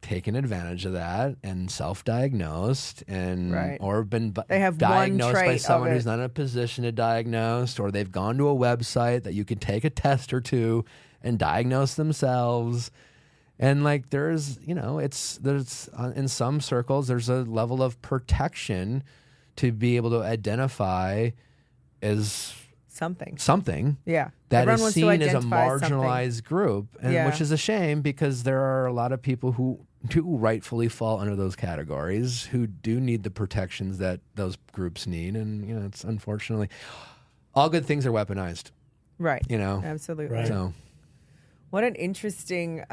taken advantage of that and self-diagnosed and Right. or been They have one diagnosed by trait of someone who's it. not in a position to diagnose, or they've gone to a website that you can take a test or two and diagnose themselves. And like there's in some circles there's a level of protection to be able to identify as something Yeah. that Everyone is wants to seen as a identify as something. marginalized group, and Yeah. which is a shame because there are a lot of people who do rightfully fall under those categories who do need the protections that those groups need, and it's unfortunately all good things are weaponized. Right. Know, Absolutely. Right. so What an interesting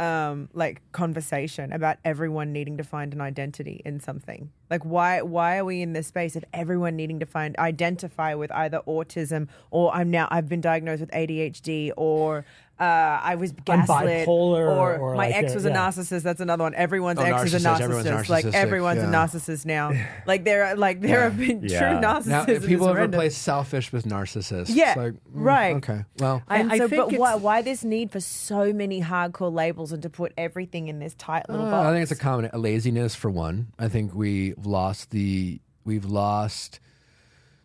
conversation about everyone needing to find an identity in something. Like why are we in this space of everyone needing to identify with either autism or I've been diagnosed with ADHD or I was gaslit bipolar or my like ex was a yeah. narcissist. That's another one. Everyone's Oh, ex is a narcissist. Everyone's narcissist. Like narcissistic, everyone's a yeah. narcissist now. There have been Yeah. true narcissists. now It's people have horrendous. replaced selfish with narcissist. Yeah, It's like, right. Okay, well, And I so, think but why this need for so many hardcore labels and to put everything in this tight little box? I think it's a laziness for one. I think we've lost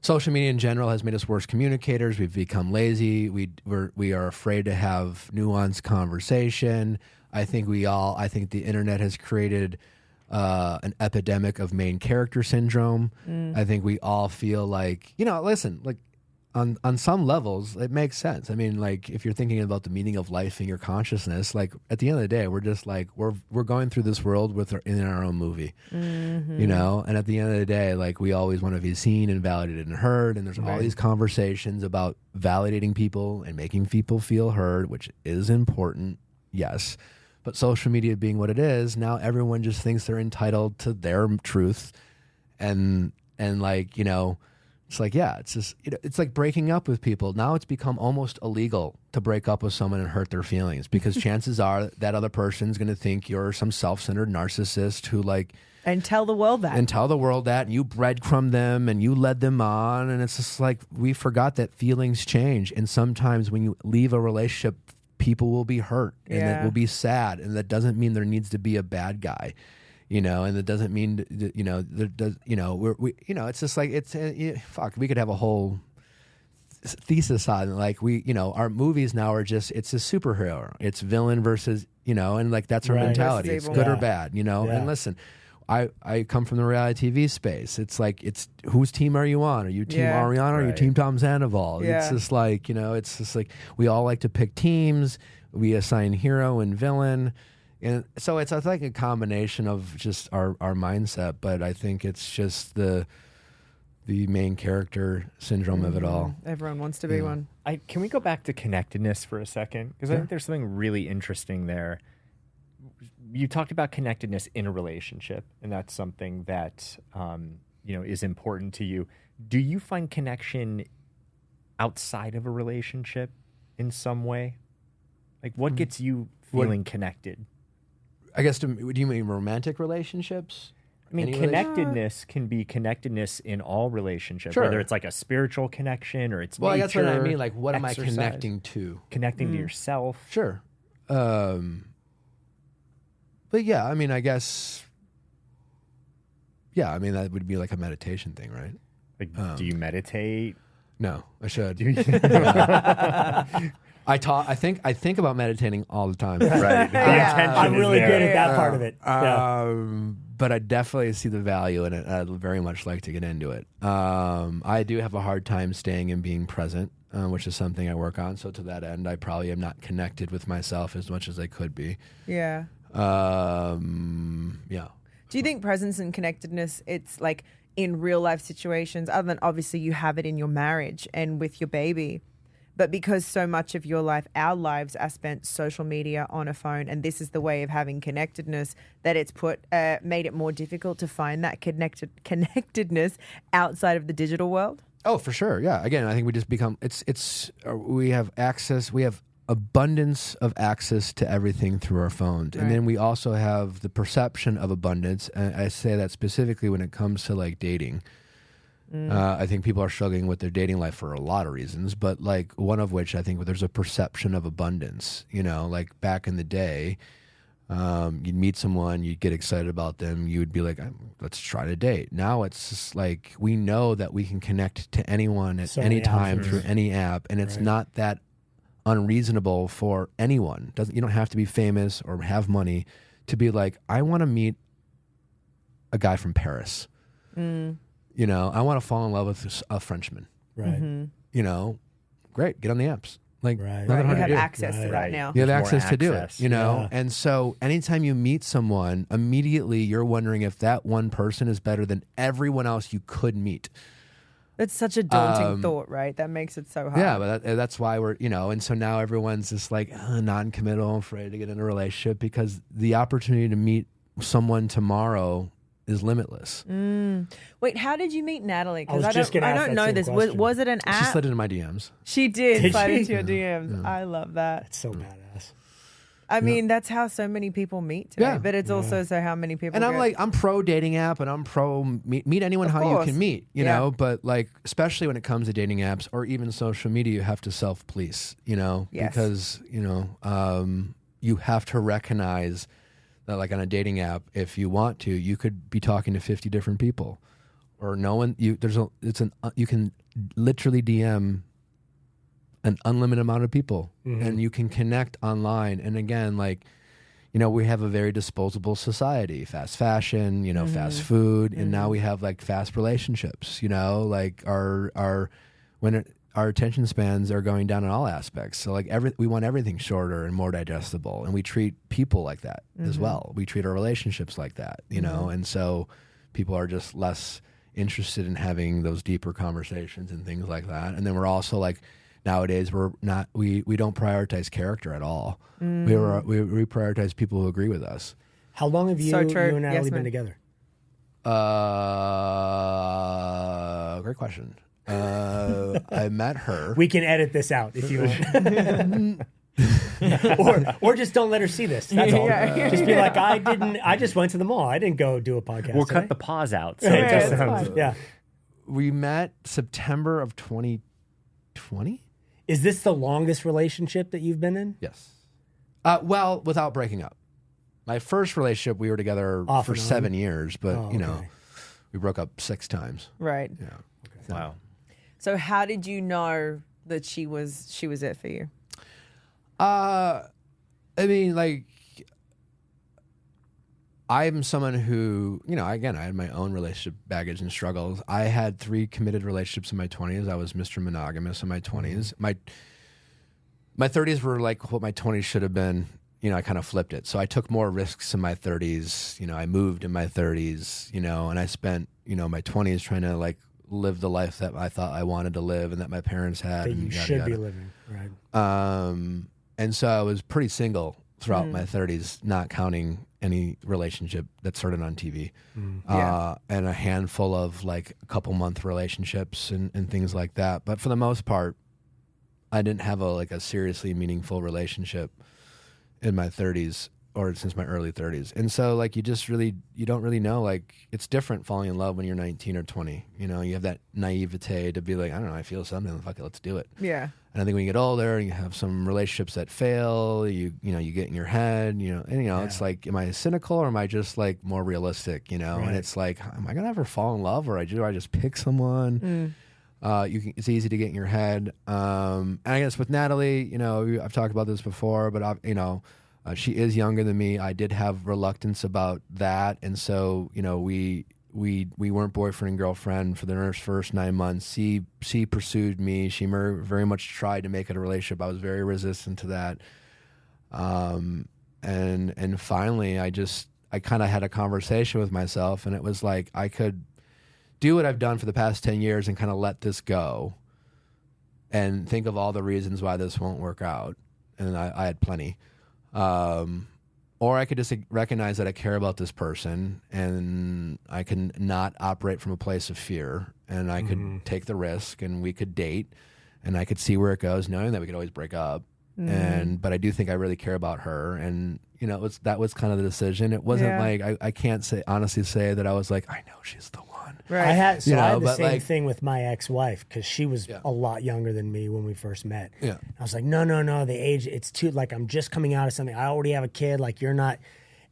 social media in general has made us worse communicators. We've become lazy. We are afraid to have nuanced conversation. I think the internet has created an epidemic of main character syndrome. I think we all feel like, listen, like on some levels, it makes sense. I mean, like if you're thinking about the meaning of life in your consciousness, like at the end of the day, we're just like we're going through this world in our own movie, And at the end of the day, like we always want to be seen and validated and heard. And there's all these conversations about validating people and making people feel heard, which is important, yes. But social media being what it is, now everyone just thinks they're entitled to their truth, and like It's like, yeah, it's just, it's like breaking up with people. Now it's become almost illegal to break up with someone and hurt their feelings because chances are that other person's going to think you're some self-centered narcissist who like. And tell the world that. And you breadcrumb them and you led them on. And it's just like, we forgot that feelings change. And sometimes when you leave a relationship, people will be hurt and it will be sad. And that doesn't mean there needs to be a bad guy. And it doesn't mean, there does, it's just like, fuck, we could have a whole thesis on like our movies now are just, it's a superhero. It's villain versus, and like that's our mentality. It's good or bad, and listen, I come from the reality TV space. It's like, it's whose team are you on? Are you team Ariana or are you team Tom Sandoval? Yeah. It's just like, it's just like, we all like to pick teams. We assign hero and villain. And so it's like a combination of just our mindset, but I think it's just the main character syndrome of it all. Everyone wants to be one. Can we go back to connectedness for a second? Because I think there's something really interesting there. You talked about connectedness in a relationship, and that's something that is important to you. Do you find connection outside of a relationship in some way? Like, what gets you feeling connected? I guess, do you mean romantic relationships? I mean, connectedness can be connectedness in all relationships, whether it's like a spiritual connection or it's nature, that's what I mean. Like, what exercise, am I connecting to? Connecting to yourself. Sure. But yeah, I mean, I guess, that would be like a meditation thing, right? Like, do you meditate? No, I should. I think about meditating all the time. Right. I'm really good at that part of it. But I definitely see the value in it. I'd very much like to get into it. I do have a hard time staying and being present, which is something I work on. So to that end, I probably am not connected with myself as much as I could be. Yeah. Yeah. Do you think presence and connectedness, it's like in real life situations, other than obviously you have it in your marriage and with your baby, but because so much of your life, our lives are spent social media on a phone, and this is the way of having connectedness, that it's made it more difficult to find that connectedness outside of the digital world? Oh, for sure. Yeah. Again, I think we just become, we have access, we have abundance of access to everything through our phones. Right. And then we also have the perception of abundance. And I say that specifically when it comes to like dating. I think people are struggling with their dating life for a lot of reasons, but like one of which I think there's a perception of abundance. Like back in the day, you'd meet someone, you'd get excited about them, you would be like, let's try to date. Now it's just like we know that we can connect to anyone at any time through any app, and it's not that unreasonable for anyone. You don't have to be famous or have money to be like, I want to meet a guy from Paris. I want to fall in love with a Frenchman. Right. Great. Get on the apps. Like, Right. Right. You hard to have do. access to that now. You have There's more access to do it, access. Yeah. And so anytime you meet someone, immediately you're wondering if that one person is better than everyone else you could meet. It's such a daunting thought, right? That makes it so hard. Yeah, but that's why we're, and so now everyone's just like non-committal, afraid to get in a relationship because the opportunity to meet someone tomorrow is limitless. Wait, how did you meet Natalie? I was Because just gonna I ask don't that know same this. question. Was it an She app? slid into my DMs. She did Did slide she? into your DMs. I love that. It's so badass. I mean, that's how so many people meet today. Yeah. But it's also so how many people. And I'm get- like, I'm pro dating app and I'm pro meet anyone Of how course. you can meet, you Yeah. know, but like, especially when it comes to dating apps or even social media, you have to self-police, Yes. because, you have to recognize that like on a dating app, if you want to, you could be talking to 50 different people or no one, you can literally DM an unlimited amount of people and you can connect online. And again, like, we have a very disposable society, fast fashion, fast food. And now we have like fast relationships, like our attention spans are going down in all aspects. So like we want everything shorter and more digestible. And we treat people like that as well. We treat our relationships like that, and so people are just less interested in having those deeper conversations and things like that. And then we're also like, nowadays, we don't prioritize character at all. We prioritize people who agree with us. How long have you, So true. you and Natalie Yes, been ma'am. together? Great question. I met her. We can edit this out if you want. or just don't let her see this. That's all. Just be like, I just went to the mall. I didn't go do a podcast. We'll today. cut the pause out. So Yeah, it just that's sounds- fine. Yeah. We met September of 2020. Is this the longest relationship that you've been in? Yes. Well, without breaking up. My first relationship, we were together Off for and on? 7 years, but Oh, you know, okay. we broke up 6 times. Right. Yeah. Wow. So how did you know that she was it for you? I mean, like, I'm someone who, you know, again, I had my own relationship baggage and struggles. I had 3 committed relationships in my 20s. I was Mr. Monogamous in my 20s. My 30s were like what my 20s should have been. You know, I kind of flipped it. So I took more risks in my 30s. You know, I moved in my 30s, you know, and I spent, you know, my 20s trying to like live the life that I thought I wanted to live and that my parents had. That and you yada, should yada. be living, right? And so I was pretty single throughout my 30s, not counting any relationship that started on TV. And a handful of like a couple month relationships and things like that. But for the most part, I didn't have a seriously meaningful relationship in my 30s or since my early 30s. And so like you don't really know, like it's different falling in love when you're 19 or 20. You know, you have that naivete to be like, I don't know, I feel something, fuck it, let's do it. Yeah. And I think when you get older and you have some relationships that fail, you get in your head, it's like, am I cynical or am I just like more realistic, you know? Right. And it's like, am I going to ever fall in love or do I just pick someone? It's easy to get in your head. And I guess with Natalie, you know, I've talked about this before, but she is younger than me. I did have reluctance about that. And so, you know, we weren't boyfriend and girlfriend for the first 9 months. She pursued me. She very much tried to make it a relationship. I was very resistant to that. And finally, I kind of had a conversation with myself, and it was like I could do what I've done for the past 10 years and kind of let this go, and think of all the reasons why this won't work out. And I had plenty. Or I could just recognize that I care about this person and I can not operate from a place of fear, and I could take the risk and we could date and I could see where it goes, knowing that we could always break up. But I do think I really care about her. And, you know, that was kind of the decision. It wasn't like, I can't honestly say that I was like, I know she's the one. Right. I had the but same like- thing with my ex-wife because she was a lot younger than me when we first met. Yeah. I was like, no, the age, it's too, like, I'm just coming out of something. I already have a kid, like, you're not.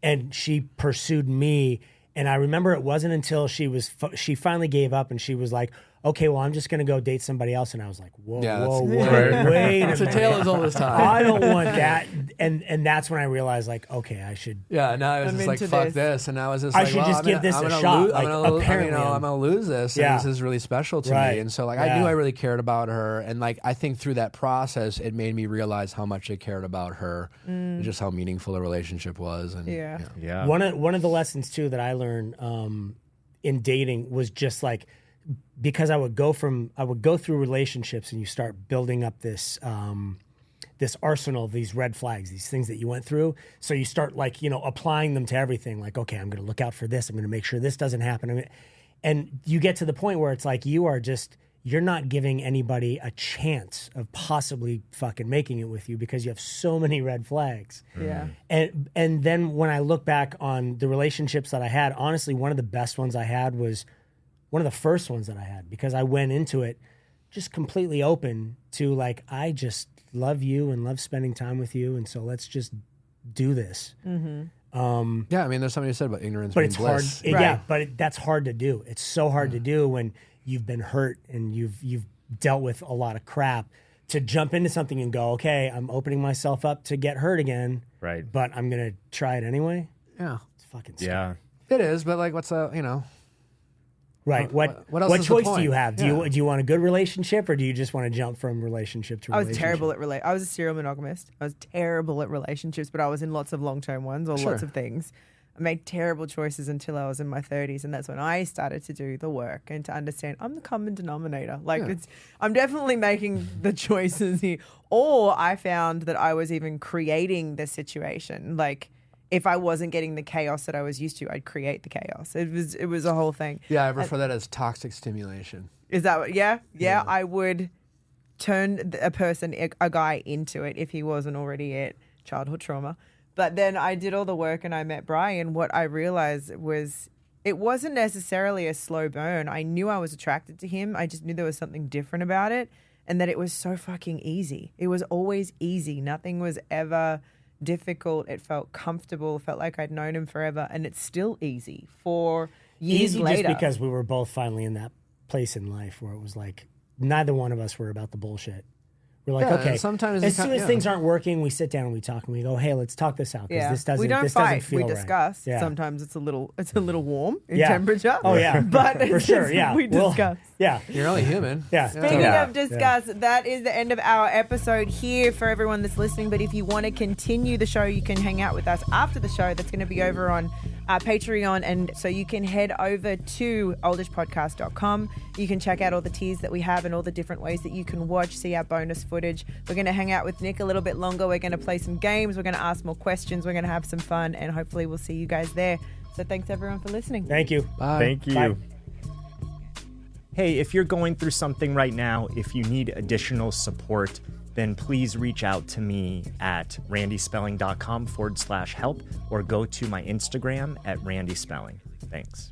And she pursued me. And I remember it wasn't until she finally gave up and she was like, okay, well, I'm just going to go date somebody else. And I was like, whoa, Yeah, whoa, that's- wait a It's a minute. tale as old as time. I don't want that. And that's when I realized, like, okay, I should. Yeah, now I was I'm just like, into fuck this. this. And I was just I like, should well, just I'm give gonna- this I'm a gonna shot. lose- Like, I'm gonna, apparently I'm going to lose this. And Yeah. this is really special to Right. me. And so like, I Yeah. knew I really cared about her. And like, I think through that process, it made me realize how much I cared about her and just how meaningful the relationship was. And Yeah. Yeah. One of the lessons too that I learned in dating was just like, because I would go through relationships and you start building up this this arsenal of these red flags, these things that you went through. So you start like, you know, applying them to everything. Like, okay, I'm going to look out for this. I'm going to make sure this doesn't happen. And you get to the point where it's like you're not giving anybody a chance of possibly fucking making it with you because you have so many red flags. Yeah. And then when I look back on the relationships that I had, honestly, one of the best ones I had was one of the first ones that I had, because I went into it just completely open to like, I just love you and love spending time with you. And so let's just do this. Yeah, I mean, there's something you said about ignorance But being it's hard. bliss. Yeah, but that's hard to do. It's so hard to do when you've been hurt and you've dealt with a lot of crap, to jump into something and go, okay, I'm opening myself up to get hurt again. Right. But I'm going to try it anyway. Yeah. It's fucking scary. Yeah. It is, but like, what's you know? Right. What else What is the choice do point? you have? Do Yeah. you want a good relationship, or do you just want to jump from relationship to I was relationship? terrible at I was a serial monogamist. I was terrible at relationships, but I was in lots of long-term ones or Sure. lots of things. I made terrible choices until I was in my 30s, and that's when I started to do the work and to understand I'm the common denominator. Like I'm definitely making the choices here. Or I found that I was even creating the situation. Like if I wasn't getting the chaos that I was used to, I'd create the chaos. It was a whole thing. Yeah, I refer that as toxic stimulation. Is that what? Yeah. I would turn a guy into it if he wasn't already at childhood trauma. But then I did all the work and I met Brian. What I realized was it wasn't necessarily a slow burn. I knew I was attracted to him. I just knew there was something different about it, and that it was so fucking easy. It was always easy. Nothing was ever difficult. It felt comfortable. It felt like I'd known him forever, and it's still easy for years Easy later. just because we were both finally in that place in life where it was like neither one of us were about the bullshit. We're like, Yeah, okay, sometimes as it's soon as things aren't working, we sit down and we talk and we go, hey, let's talk this out because this doesn't. we don't this fight. Doesn't feel We discuss. Right. Yeah. Sometimes it's a little warm in Yeah. temperature. Oh yeah, but for it's sure. just- Yeah, we discuss. Yeah, You're only human. yeah. Speaking Yeah. of discuss, that is the end of our episode here for everyone that's listening. But if you want to continue the show, you can hang out with us after the show. That's going to be over on Patreon. And so you can head over to oldishpodcast.com. You can check out all the tiers that we have and all the different ways that you can watch, see our bonus footage. We're going to hang out with Nick a little bit longer. We're going to play some games. We're going to ask more questions. We're going to have some fun. And hopefully we'll see you guys there. So thanks everyone for listening. Thank you. Bye. Thank you. Bye. Hey, if you're going through something right now, if you need additional support, then please reach out to me at randyspelling.com/help or go to my Instagram at randyspelling. Thanks.